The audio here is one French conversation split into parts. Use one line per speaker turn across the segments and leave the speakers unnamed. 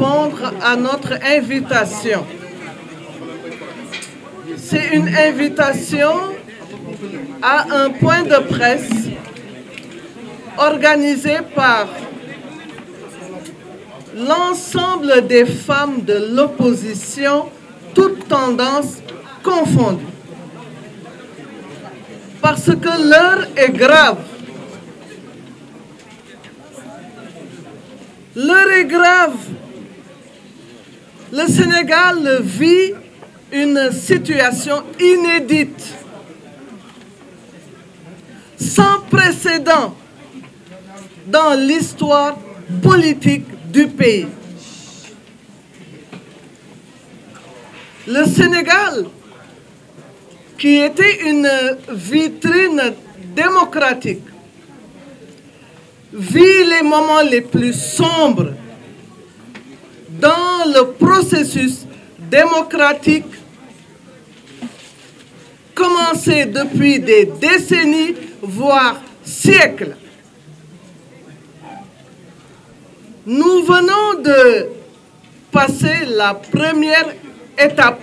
répondre à notre invitation. C'est une invitation à un point de presse organisé par l'ensemble des femmes de l'opposition, toutes tendances confondues. Parce que l'heure est grave. L'heure est grave. Le Sénégal vit une situation inédite, sans précédent dans l'histoire politique du pays. Le Sénégal, qui était une vitrine démocratique, vit les moments les plus sombres dans le processus démocratique commencé depuis des décennies, voire siècles. Nous venons de passer la première étape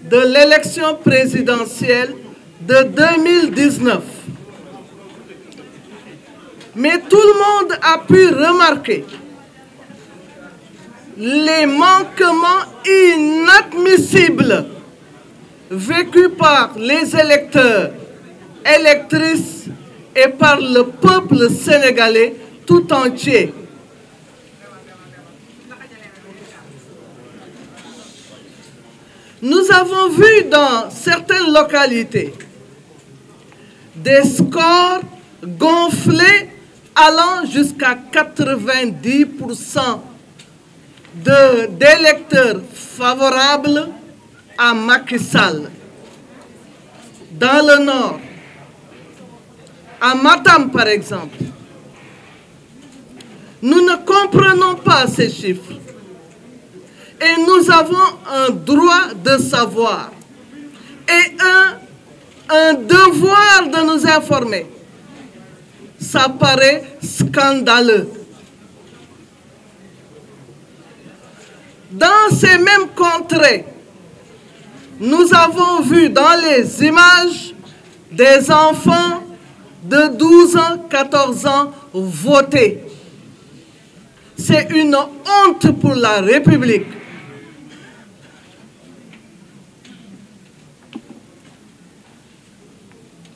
de l'élection présidentielle de 2019. Mais tout le monde a pu remarquer les manquements inadmissibles vécus par les électeurs, électrices et par le peuple sénégalais tout entier. Nous avons vu dans certaines localités des scores gonflés allant jusqu'à 90% d'électeurs favorables à Macky Sall. Dans le Nord, à Matam par exemple, nous ne comprenons pas ces chiffres. Et nous avons un droit de savoir et un devoir de nous informer. Ça paraît scandaleux. Dans ces mêmes contrées, nous avons vu dans les images des enfants de 12 ans, 14 ans voter. C'est une honte pour la République.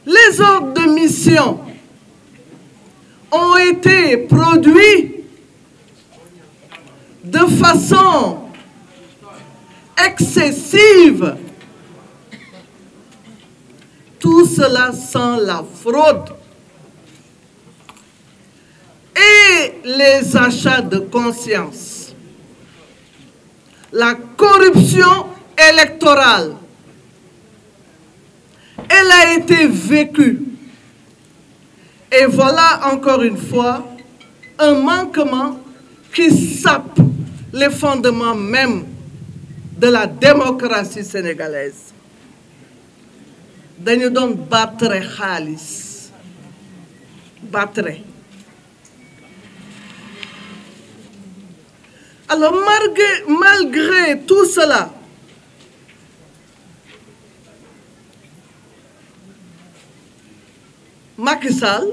Les ordres de mission ont été produits de façon excessive. Tout cela sent la fraude et les achats de conscience. La corruption électorale, elle a été vécue. Et voilà encore une fois un manquement qui sape les fondements même de la démocratie sénégalaise. Dañu doon battre xaalis battre. Alors malgré tout cela, Macky Sall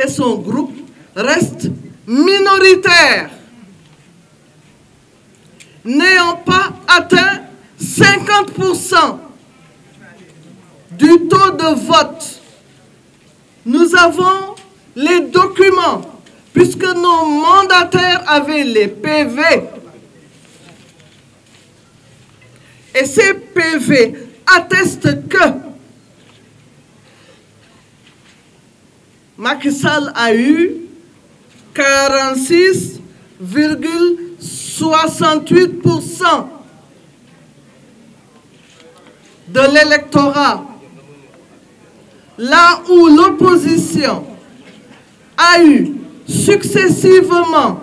et son groupe restent minoritaires, n'ayant pas atteint 50% du taux de vote. Nous avons les documents, puisque nos mandataires avaient les PV. Et ces PV attestent que Macky Sall a eu 46,68% de l'électorat, là où l'opposition a eu successivement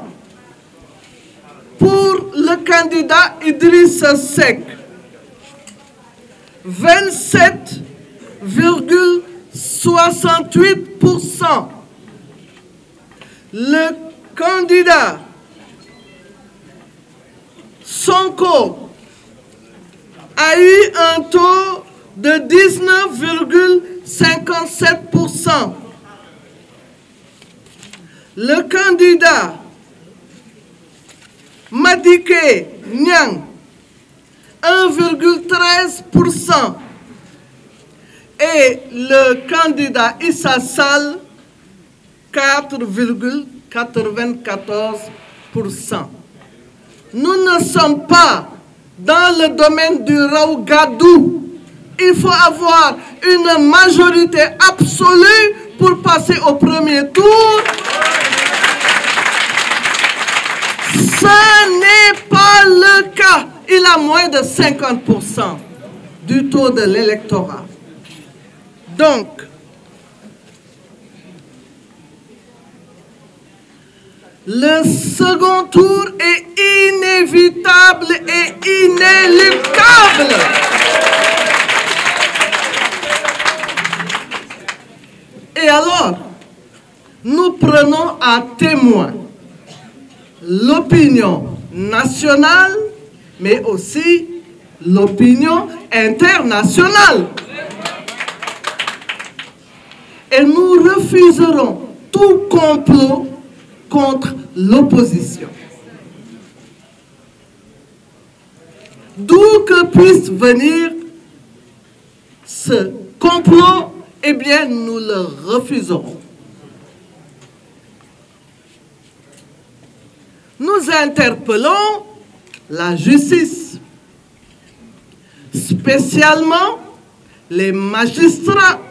pour le candidat Idrissa Seck 27,68%. Le candidat Sonko a eu un taux de 19,57%. Le candidat Madické Niang, 1,13%. Et le candidat Issa Sall, 4,94%. Nous ne sommes pas dans le domaine du Raougadou. Il faut avoir une majorité absolue pour passer au premier tour. Ce n'est pas le cas. Il a moins de 50% du taux de l'électorat. Donc, le second tour est inévitable et inéluctable. Et alors, nous prenons à témoin l'opinion nationale, mais aussi l'opinion internationale. Et nous refuserons tout complot contre l'opposition. D'où que puisse venir ce complot, eh bien, nous le refuserons. Nous interpellons la justice, spécialement les magistrats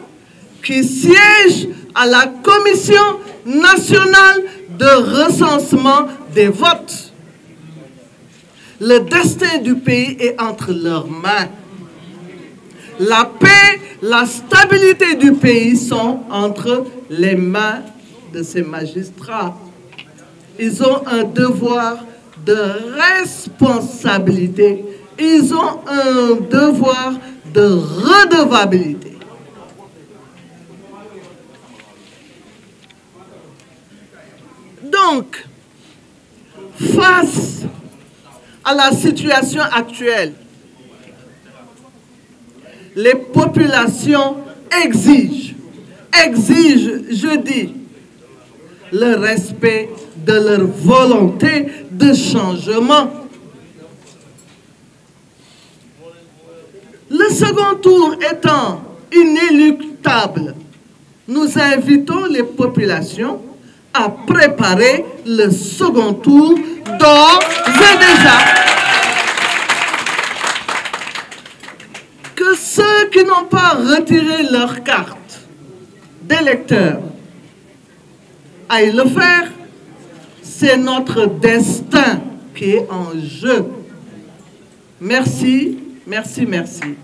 qui siègent à la Commission nationale de recensement des votes. Le destin du pays est entre leurs mains. La paix, la stabilité du pays sont entre les mains de ces magistrats. Ils ont un devoir de responsabilité. Ils ont un devoir de redevabilité. Donc, face à la situation actuelle, les populations exigent, je dis, le respect de leur volonté de changement. Le second tour étant inéluctable, nous invitons les populations à préparer le second tour d'ores et déjà. Que ceux qui n'ont pas retiré leur carte d'électeur aillent le faire. C'est notre destin qui est en jeu. Merci, merci, merci.